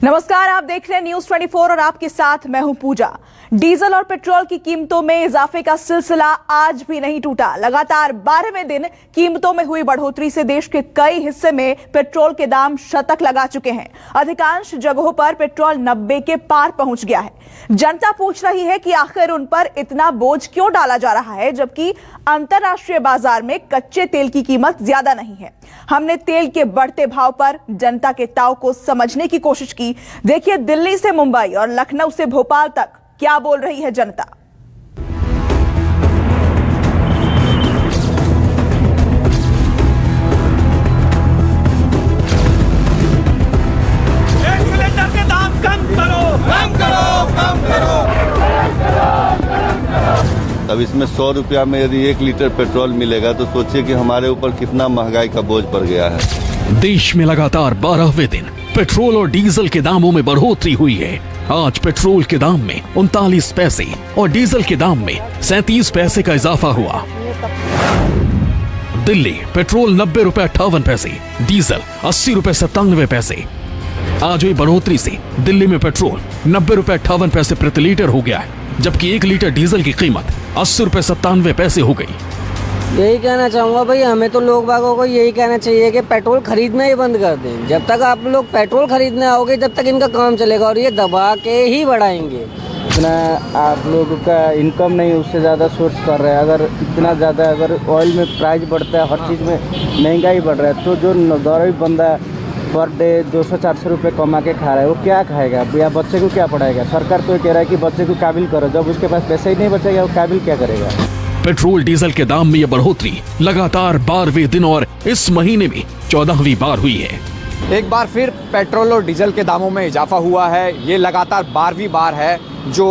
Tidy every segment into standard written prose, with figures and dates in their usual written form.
नमस्कार, आप देख रहे हैं न्यूज 24 और आपके साथ मैं हूं पूजा। डीजल और पेट्रोल की कीमतों में इजाफे का सिलसिला आज भी नहीं टूटा। लगातार 12वें दिन कीमतों में हुई बढ़ोतरी से देश के कई हिस्से में पेट्रोल के दाम शतक लगा चुके हैं। अधिकांश जगहों पर पेट्रोल 90 के पार पहुंच गया है। जनता पूछ रही है कि आखिर उन पर इतना बोझ क्यों डाला जा रहा है, जबकि अंतरराष्ट्रीय बाजार में कच्चे तेल की कीमत ज्यादा नहीं है। हमने तेल के बढ़ते भाव पर जनता के ताव को समझने की कोशिश की। देखिए दिल्ली से मुंबई और लखनऊ से भोपाल तक क्या बोल रही है जनता। एक सिलेंडर के दाम कम करो, कम करो, कम करो। अब इसमें 100 रुपया में यदि 1 लीटर पेट्रोल मिलेगा तो सोचिए कि हमारे ऊपर कितना महंगाई का बोझ पड़ गया है। देश में लगातार 12वें दिन पेट्रोल और डीजल के दामों में बढ़ोतरी हुई है। आज पेट्रोल के दाम में 39 पैसे और डीजल के दाम में 37 पैसे का इजाफा हुआ। दिल्ली पेट्रोल 90 रुपए 58 पैसे, डीजल 80 रुपए 97 पैसे। आज हुई बढ़ोतरी से दिल्ली में पेट्रोल 90 रुपए 58 पैसे प्रति लीटर हो गया है, जबकि 1 लीटर डीजल की कीमत 80 रुपए 97 पैसे हो गई। यही कहना चाहूँगा भाई, हमें तो लोग बागों को यही कहना चाहिए कि पेट्रोल खरीदना ही बंद कर दें। जब तक आप लोग पेट्रोल खरीदने आओगे तब तक इनका काम चलेगा और ये दबा के ही बढ़ाएंगे। इतना आप लोगों का इनकम नहीं, उससे ज़्यादा सोर्स कर रहे हैं। अगर इतना ज़्यादा अगर ऑयल में प्राइस बढ़ता है, हर चीज़ में महंगाई बढ़ रहा है, तो जो गरीब बंदा पर डे 200-400 रुपये कमा के खा रहा है, वो क्या खाएगा या बच्चे को क्या पढ़ाएगा। सरकार तो कह रहा है कि बच्चे को काबिल करो, जब उसके पास पैसा ही नहीं बचेगा वो काबिल क्या करेगा। पेट्रोल डीजल के दाम में यह बढ़ोतरी लगातार 12वें दिन और इस महीने में 14वीं बार हुई है। एक बार फिर पेट्रोल और डीजल के दामों में इजाफा हुआ है। ये लगातार 12वीं बार है जो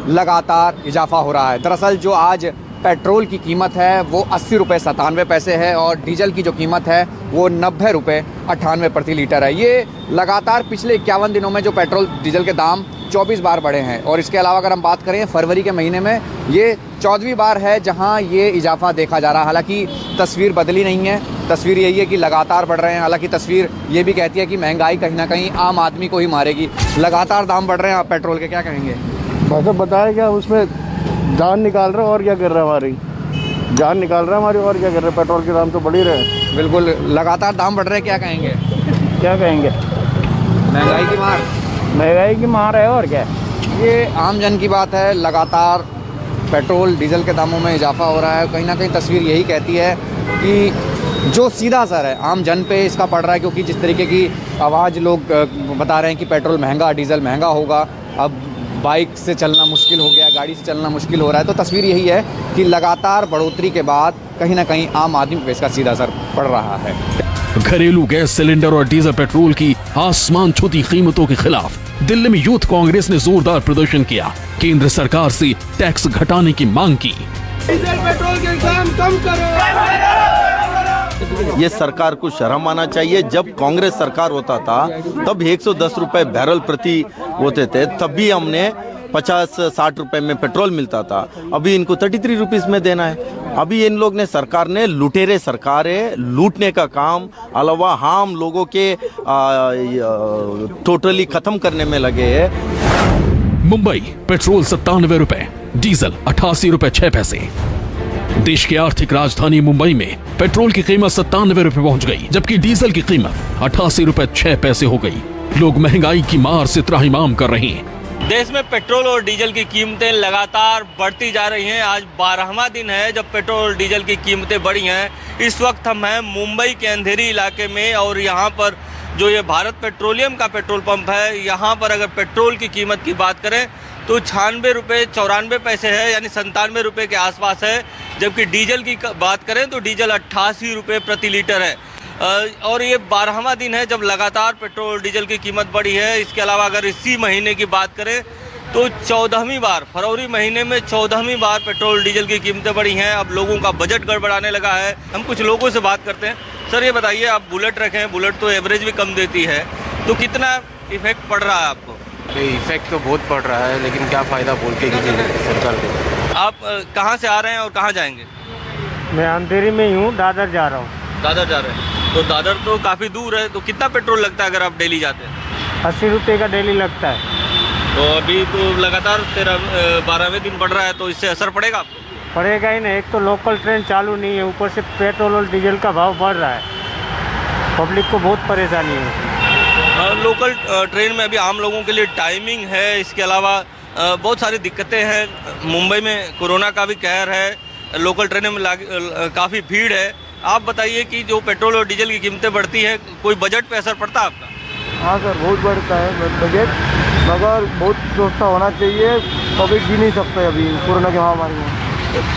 लगातार इजाफा हो रहा है। दरअसल जो आज पेट्रोल की कीमत है वो 80 रुपये 97 पैसे है और डीजल की जो कीमत है वो 90 रुपये 98 प्रति लीटर है। ये लगातार पिछले 51 दिनों में जो पेट्रोल डीजल के दाम 24 बार बढ़े हैं। और इसके अलावा अगर हम बात करें फरवरी के महीने में ये 14वीं बार है जहां ये इजाफा देखा जा रहा है। हालांकि तस्वीर बदली नहीं है, तस्वीर यही है कि लगातार बढ़ रहे हैं। हालांकि तस्वीर ये भी कहती है कि महंगाई कहीं ना कहीं आम आदमी को ही मारेगी। लगातार दाम बढ़ रहे हैं, आप पेट्रोल के क्या कहेंगे? बस बताया क्या, उसमें जान निकाल रहे और क्या कर रहे हैं, हमारी जान निकाल रहे हैं हमारी, और क्या कर रहे हैं। पेट्रोल के दाम तो बढ़ ही रहे। बिल्कुल लगातार दाम बढ़ रहे हैं, क्या कहेंगे? क्या कहेंगे, महंगाई की मार, महंगाई की मार है और क्या। ये आम जन की बात है। लगातार पेट्रोल डीजल के दामों में इजाफा हो रहा है। कहीं ना कहीं तस्वीर यही कहती है कि जो सीधा असर है आम जन पे इसका पड़ रहा है, क्योंकि जिस तरीके की आवाज़ लोग बता रहे हैं कि पेट्रोल महंगा, डीजल महंगा होगा, अब बाइक से चलना मुश्किल हो गया, गाड़ी से चलना मुश्किल हो रहा है। तो तस्वीर यही है कि लगातार बढ़ोतरी के बाद कहीं ना कहीं आम आदमी पे इसका सीधा असर पड़ रहा है। घरेलू गैस सिलेंडर और डीजल पेट्रोल की आसमान छूती कीमतों के खिलाफ दिल्ली में यूथ कांग्रेस ने जोरदार प्रदर्शन किया। केंद्र सरकार से टैक्स घटाने की मांग की। डीजल पेट्रोल के दाम कम करो। ये सरकार को शर्म आना चाहिए। जब कांग्रेस सरकार होता था तब 110 रुपए बैरल प्रति होते थे, तब भी हमने 50-60 रुपए में पेट्रोल मिलता था। अभी इनको 33 रुपीस में देना है। अभी इन लोग ने, सरकार ने, लुटेरे सरकार है, लूटने का काम अलावा हम लोगों के टोटली खत्म करने में लगे हैं। मुंबई पेट्रोल 97 रुपए, डीजल 88 रुपए 6 पैसे। देश की आर्थिक राजधानी मुंबई में पेट्रोल की कीमत 97 रुपए पहुंच गई, जबकि डीजल की कीमत 88 रुपए 6 पैसे हो गई। लोग महंगाई की मार से त्राहिमाम कर रहे हैं। देश में पेट्रोल और डीजल की कीमतें लगातार बढ़ती जा रही हैं। आज 12वां दिन है जब पेट्रोल और डीजल की कीमतें बढ़ी हैं। इस वक्त हम हैं मुंबई के अंधेरी इलाके में और यहाँ पर जो ये भारत पेट्रोलियम का पेट्रोल पंप है, यहाँ पर अगर पेट्रोल की कीमत की बात करें तो 96 रुपये 94 पैसे है, यानी 97 रुपये के आसपास है। जबकि डीजल की बात करें तो डीजल 88 रुपये प्रति लीटर है। और ये 12वां दिन है जब लगातार पेट्रोल और डीजल की कीमत बढ़ी है। इसके अलावा अगर इसी महीने की बात करें तो 14वीं बार, फरवरी महीने में 14वीं बार पेट्रोल डीजल की कीमतें बढ़ी हैं। अब लोगों का बजट गड़बड़ाने लगा है। हम कुछ लोगों से बात करते हैं। सर ये बताइए, आप बुलेट रखे हैं, बुलेट तो एवरेज भी कम देती है, तो कितना इफेक्ट पड़ रहा है आपको? इफेक्ट तो बहुत पड़ रहा है, लेकिन क्या फ़ायदा बोल के किसी सरकार को। आप कहाँ से आ रहे हैं और कहाँ जाएंगे? मैं अंधेरी में ही हूँ, दादर जा रहा हूँ। दादर जा रहे हैं, तो दादर तो काफ़ी दूर है, तो कितना पेट्रोल लगता है अगर आप डेली जाते हैं? 80 रुपये का डेली लगता है। तो अभी तो लगातार 12वें दिन बढ़ रहा है, तो इससे असर पड़ेगा आपको? पड़ेगा ही नहीं, एक तो लोकल ट्रेन चालू नहीं है, ऊपर से पेट्रोल और डीजल का भाव बढ़ रहा है, पब्लिक को बहुत परेशानी है। लोकल ट्रेन में अभी आम लोगों के लिए टाइमिंग है, इसके अलावा बहुत सारी दिक्कतें हैं। मुंबई में कोरोना का भी कहर है, लोकल ट्रेनों में काफ़ी भीड़ है। आप बताइए कि जो पेट्रोल और डीजल की कीमतें बढ़ती हैं, कोई बजट पे असर पड़ता है आपका? हाँ सर, बहुत बढ़ता है बजट, मगर बहुत सस्ता होना चाहिए, पब्लिक जी नहीं सकते अभी कोरोना के महामारी में।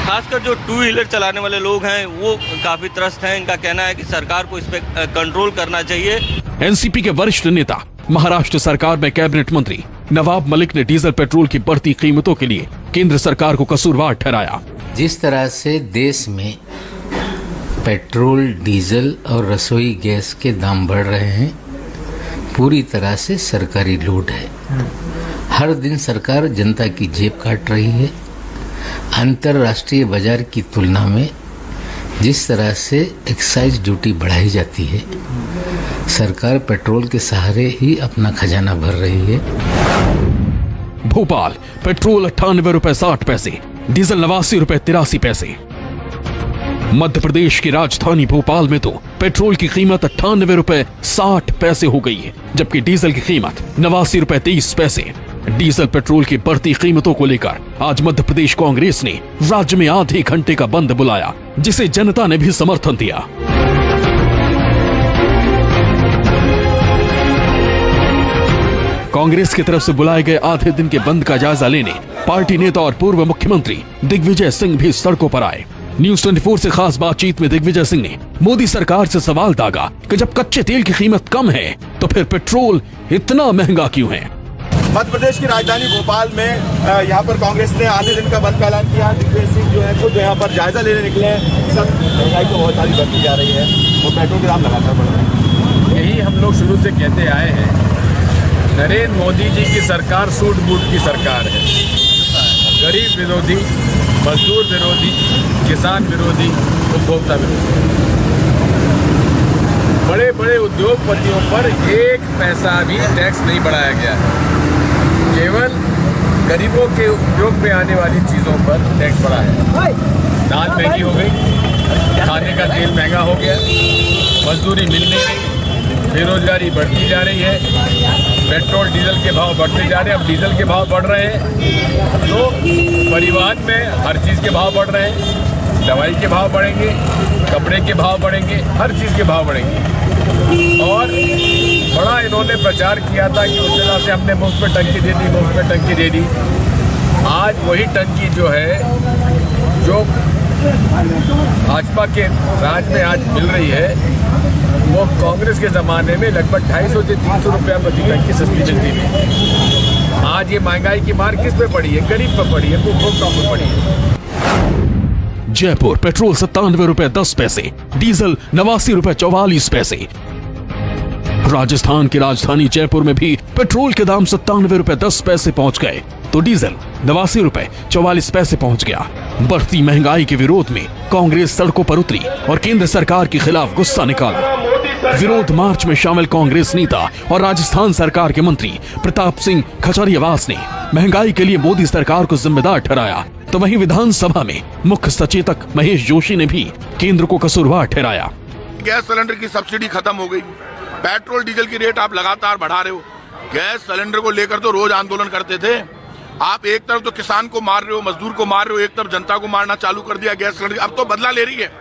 खासकर जो टू व्हीलर चलाने वाले लोग हैं वो काफ़ी त्रस्त हैं। इनका कहना है कि सरकार को इस पर कंट्रोल करना चाहिए। एनसीपी के वरिष्ठ नेता, महाराष्ट्र सरकार में कैबिनेट मंत्री नवाब मलिक ने डीजल पेट्रोल की बढ़ती कीमतों के लिए केंद्र सरकार को कसूरवार ठहराया। जिस तरह से देश में पेट्रोल, डीजल और रसोई गैस के दाम बढ़ रहे हैं, पूरी तरह से सरकारी लूट है। हर दिन सरकार जनता की जेब काट रही है। अंतर्राष्ट्रीय बाजार की तुलना में जिस तरह से एक्साइज ड्यूटी बढ़ाई जाती है, सरकार पेट्रोल के सहारे ही अपना खजाना भर रही है। भोपाल पेट्रोल 98 रुपए 60 पैसे, डीजल 89 रुपए 83 पैसे। मध्य प्रदेश की राजधानी भोपाल में तो पेट्रोल की कीमत 98 रुपए 60 पैसे हो गई है, जबकि डीजल की कीमत 89 रुपए 23 पैसे। डीजल पेट्रोल की बढ़ती कीमतों को लेकर आज मध्य प्रदेश कांग्रेस ने राज्य में आधे घंटे का बंद बुलाया, जिसे जनता ने भी समर्थन दिया। कांग्रेस की तरफ से बुलाए गए आधे दिन के बंद का जायजा लेने पार्टी नेता और पूर्व मुख्यमंत्री दिग्विजय सिंह भी सड़कों पर आए। न्यूज 24 से खास बातचीत में दिग्विजय सिंह ने मोदी सरकार से सवाल दागा कि जब कच्चे तेल की कीमत कम है तो फिर पेट्रोल इतना महंगा क्यों है। मध्य प्रदेश की राजधानी भोपाल में यहाँ पर कांग्रेस ने आधे दिन का बंद का ऐलान किया। दिग्विजय सिंह जो है खुद यहाँ पर जायजा लेने निकले हैं। सब महंगाई तो बहुत सारी बढ़ती जा रही है और पेट्रोल के दाम लगातार बढ़ रहे हैं। यही हम लोग शुरू से कहते आए हैं, नरेंद्र मोदी जी की सरकार सूट बूट की सरकार है। गरीब विरोधी, मजदूर विरोधी, किसान विरोधी, उपभोक्ता विरोधी। बड़े बड़े उद्योगपतियों पर एक पैसा भी टैक्स नहीं बढ़ाया गया है, केवल गरीबों के उपयोग में आने वाली चीज़ों पर टैक्स बढ़ा है। दाल महंगी हो गई, खाने का तेल महंगा हो गया, मजदूरी मिल नहीं रही, बेरोजगारी बढ़ती जा रही है, पेट्रोल डीजल के भाव बढ़ते जा रहे हैं। अब डीजल के भाव बढ़ रहे हैं तो परिवहन में हर चीज़ के भाव बढ़ रहे हैं। दवाई के भाव बढ़ेंगे, कपड़े के भाव बढ़ेंगे, हर चीज़ के भाव बढ़ेंगे। और बड़ा इन्होंने प्रचार किया था कि उस तरह से हमने मुफ्त में टंकी दे दी, मुफ्त में टंकी दे दी। आज वही टंकी जो है, जो भाजपा के राज में आज मिल रही है, वो कांग्रेस के ज़माने में लगभग 250 से 300 रुपया प्रति टंकी सस्ती मिलती थी। आज ये महंगाई की मार किस पे पड़ी है? गरीब पे पड़ी है, उपभोक्ताओं पे पड़ी है। जयपुर पेट्रोल 97 रुपए 10 पैसे, डीजल 89 रुपए 44 पैसे। राजस्थान की राजधानी जयपुर में भी पेट्रोल के दाम 97 रुपए 10 पैसे पहुंच गए, तो डीजल 89 रुपए 44 पैसे पहुंच गया। बढ़ती महंगाई के विरोध में कांग्रेस सड़कों पर उतरी और केंद्र सरकार के खिलाफ गुस्सा निकाला। विरोध मार्च में शामिल कांग्रेस नेता और राजस्थान सरकार के मंत्री प्रताप सिंह खचरियावास ने महंगाई के लिए मोदी सरकार को जिम्मेदार ठहराया, तो वहीं विधानसभा में मुख्य सचेतक महेश जोशी ने भी केंद्र को कसूरवार ठहराया। गैस सिलेंडर की सब्सिडी खत्म हो गई, पेट्रोल डीजल की रेट आप लगातार बढ़ा रहे हो। गैस सिलेंडर को लेकर तो रोज आंदोलन करते थे, आप एक तरफ तो किसान को मार रहे हो, मजदूर को मार रहे हो, एक तरफ जनता को मारना चालू कर दिया गैस सिलेंडर। अब तो बदला ले रही है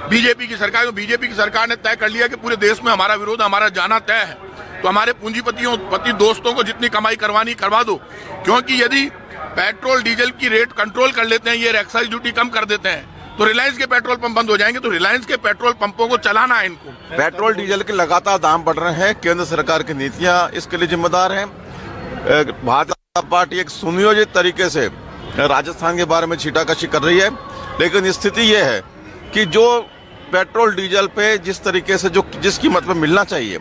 बीजेपी की सरकार। बीजेपी की सरकार ने तय कर लिया कि पूरे देश में हमारा विरोध, हमारा जाना तय है, तो हमारे पूंजीपतियों दोस्तों को जितनी कमाई करवानी करवा दो, क्योंकि यदि पेट्रोल डीजल की रेट कंट्रोल कर लेते हैं, ये एक्साइज ड्यूटी कम कर देते हैं, तो रिलायंस के पेट्रोल पंप बंद हो जाएंगे। तो रिलायंस के पेट्रोल पंपों को चलाना है इनको। पेट्रोल डीजल के लगातार दाम बढ़ रहे हैं, केंद्र सरकार की नीतियां इसके लिए जिम्मेदार हैं। भारतीय जनता पार्टी एक सुनियोजित तरीके से राजस्थान के बारे में छीटाकशी कर रही है, लेकिन स्थिति यह है कि जो पेट्रोल डीजल पे जिस तरीके से जिस कीमत पे मिलना चाहिए,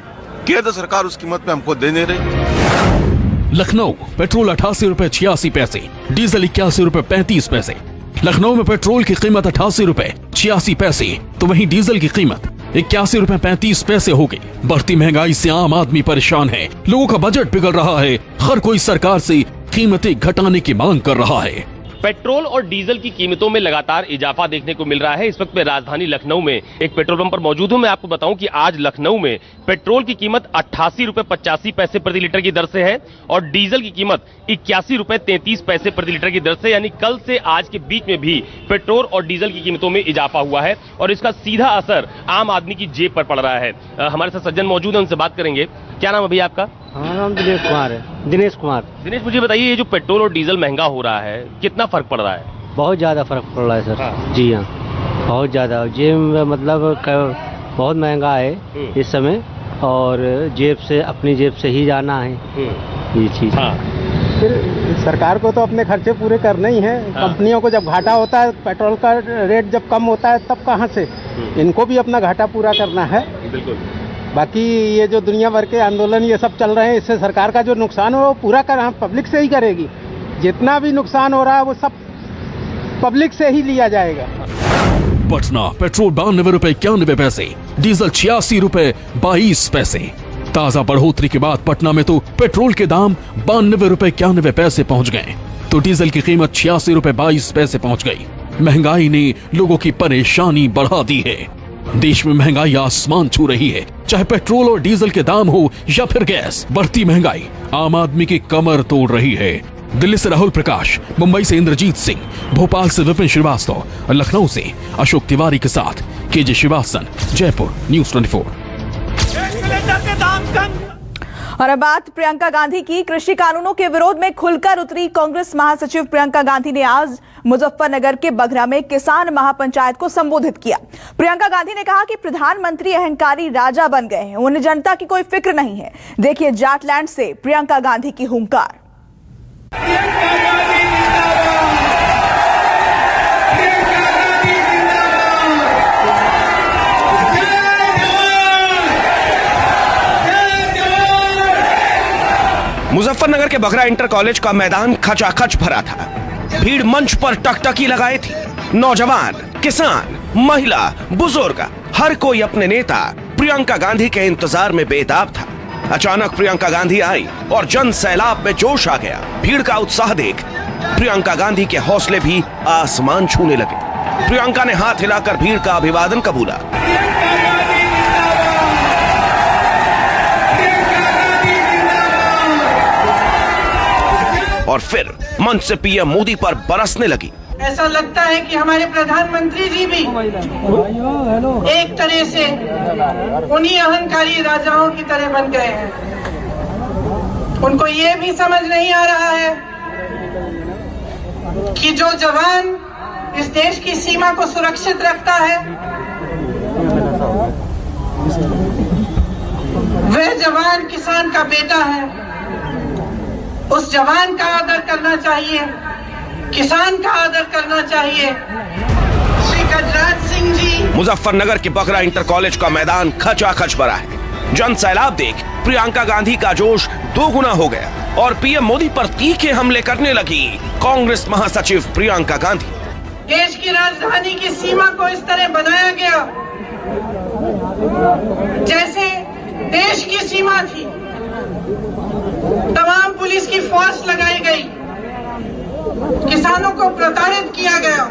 केंद्र सरकार उस कीमत पे हमको दे नहीं रही। लखनऊ पेट्रोल 88 रुपए 86 पैसे, डीजल 81 रुपए 35 पैसे। लखनऊ में पेट्रोल की कीमत 88 रुपए 86 पैसे, तो वहीं डीजल की कीमत ₹81.35 हो गई। बढ़ती महंगाई से आम आदमी परेशान है, लोगों का बजट बिगड़ रहा है, हर कोई सरकार से कीमतें घटाने की मांग कर रहा है। पेट्रोल और डीजल की कीमतों में लगातार इजाफा देखने को मिल रहा है। इस वक्त मैं राजधानी लखनऊ में एक पेट्रोल पंप पर मौजूद हूं। मैं आपको बताऊं कि आज लखनऊ में पेट्रोल की कीमत ₹88.85 प्रति लीटर की दर से है और डीजल की कीमत ₹81.33 प्रति लीटर की दर से, यानी कल से आज के बीच में भी पेट्रोल और डीजल की कीमतों में इजाफा हुआ है और इसका सीधा असर आम आदमी की जेब पर पड़ रहा है। हमारे साथ सज्जन मौजूद है, उनसे बात करेंगे। क्या नाम अभी आपका? हमारा नाम दिनेश कुमार है। दिनेश कुमार। दिनेश, मुझे बताइए, ये जो पेट्रोल और डीजल महंगा हो रहा है, कितना फर्क पड़ रहा है? बहुत ज़्यादा फर्क पड़ रहा है सर। हाँ। जी हाँ, बहुत ज़्यादा। जेब मतलब बहुत महंगा है इस समय और अपनी जेब से ही जाना है ये चीज़। हाँ। फिर सरकार को तो अपने खर्चे पूरे करने ही हैं। हाँ। कंपनियों को जब घाटा होता है, पेट्रोल का रेट जब कम होता है, तब कहाँ से इनको भी अपना घाटा पूरा करना है। बिल्कुल। बाकी ये जो दुनिया भर के आंदोलन ये सब चल रहे हैं, इससे सरकार का जो नुकसान हो वो पूरा कर पब्लिक से ही करेगी। जितना भी नुकसान हो रहा है वो सब पब्लिक से ही लिया जाएगा। Patna petrol ₹92.91, diesel ₹86.22। ताजा बढ़ोतरी के बाद पटना में तो पेट्रोल के दाम ₹92.91 पहुंच गए तो डीजल की कीमत ₹86.22 पहुंच गई। महंगाई ने लोगों की परेशानी बढ़ा दी है। देश में महंगाई आसमान छू रही है, चाहे पेट्रोल और डीजल के दाम हो या फिर गैस। बढ़ती महंगाई आम आदमी की कमर तोड़ रही है। दिल्ली से राहुल प्रकाश, मुंबई से इंद्रजीत सिंह, भोपाल से विपिन श्रीवास्तव और लखनऊ से अशोक तिवारी के साथ केजे श्रीवास्तव, जयपुर, न्यूज़ 24। और अब बात प्रियंका गांधी की। कृषि कानूनों के विरोध में खुलकर उतरी कांग्रेस महासचिव प्रियंका गांधी ने आज मुजफ्फरनगर के बघरा में किसान महापंचायत को संबोधित किया। प्रियंका गांधी ने कहा कि प्रधानमंत्री अहंकारी राजा बन गए हैं, उन्हें जनता की कोई फिक्र नहीं है। देखिए जाटलैंड से प्रियंका गांधी की हुंकार। मुजफ्फरनगर के बघरा इंटर कॉलेज का मैदान खचाखच भरा था। भीड़ मंच पर टकटकी लगाए थी। नौजवान, किसान, महिला, बुजुर्ग, हर कोई अपने नेता प्रियंका गांधी के इंतजार में बेताब था। अचानक प्रियंका गांधी आई और जन सैलाब में जोश आ गया। भीड़ का उत्साह देख प्रियंका गांधी के हौसले भी आसमान छूने लगे। प्रियंका ने हाथ हिलाकर भीड़ का अभिवादन कबूला। और फिर मंच से पीएम मोदी पर बरसने लगी। ऐसा लगता है कि हमारे प्रधानमंत्री जी भी एक तरह से उन्हीं अहंकारी राजाओं की तरह बन गए हैं। उनको ये भी समझ नहीं आ रहा है कि जो जवान इस देश की सीमा को सुरक्षित रखता है, वह जवान किसान का बेटा है। उस जवान का आदर करना चाहिए, किसान का आदर करना चाहिए। श्री गजराज सिंह जी। मुजफ्फरनगर के बघरा इंटर कॉलेज का मैदान खचाखच भरा है। जन सैलाब देख प्रियंका गांधी का जोश दोगुना हो गया और पीएम मोदी पर तीखे हमले करने लगी कांग्रेस महासचिव प्रियंका गांधी। देश की राजधानी की सीमा को इस तरह बनाया गया जैसे देश की सीमा थी। तमाम पुलिस की फोर्स लगाई गई, किसानों को प्रताड़ित किया गया।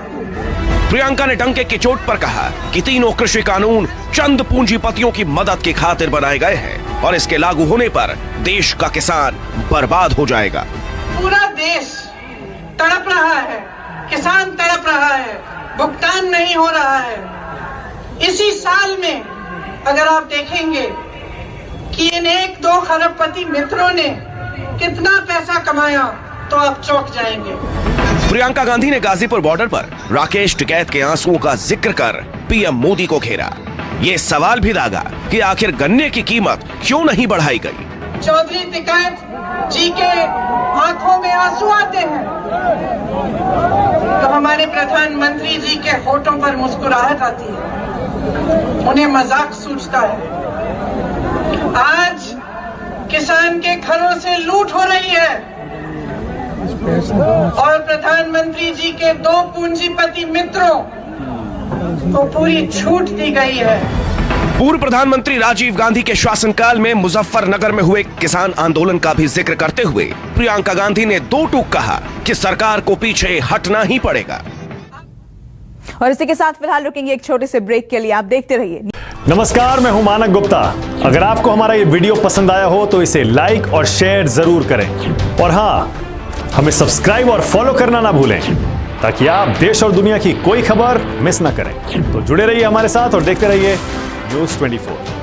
प्रियंका ने डंके की चोट पर कहा कि तीनों कृषि कानून चंद पूंजीपतियों की मदद की खातिर बनाए गए हैं और इसके लागू होने पर देश का किसान बर्बाद हो जाएगा। पूरा देश तड़प रहा है, किसान तड़प रहा है, भुगतान नहीं हो रहा है। इसी साल में अगर आप देखेंगे कि इन 1-2 खरबपति मित्रों ने कितना पैसा कमाया तो आप चौंक जाएंगे। प्रियंका गांधी ने गाजीपुर बॉर्डर पर राकेश टिकैत के आंसुओं का जिक्र कर पीएम मोदी को घेरा। ये सवाल भी दागा कि आखिर गन्ने की कीमत क्यों नहीं बढ़ाई गई। चौधरी टिकैत जी के आंखों में आंसू आते हैं तो हमारे प्रधानमंत्री जी के होठों पर मुस्कुराहट आती है। उन्हें मजाक सूझता है। आज किसान के घरों से लूट हो रही है और प्रधानमंत्री जी के 2 पूंजीपति मित्रों को पूरी छूट दी गई है। पूर्व प्रधानमंत्री राजीव गांधी के शासनकाल में मुजफ्फरनगर में हुए किसान आंदोलन का भी जिक्र करते हुए प्रियंका गांधी ने दो टूक कहा कि सरकार को पीछे हटना ही पड़ेगा। और इसी के साथ फिलहाल रुकेंगे एक छोटे से ब्रेक के लिए, आप देखते रहिए। नमस्कार, मैं हूं मानक गुप्ता। अगर आपको हमारा ये वीडियो पसंद आया हो तो इसे लाइक और शेयर जरूर करें, और हाँ, हमें सब्सक्राइब और फॉलो करना ना भूलें ताकि आप देश और दुनिया की कोई खबर मिस ना करें। तो जुड़े रहिए हमारे साथ और देखते रहिए News 24।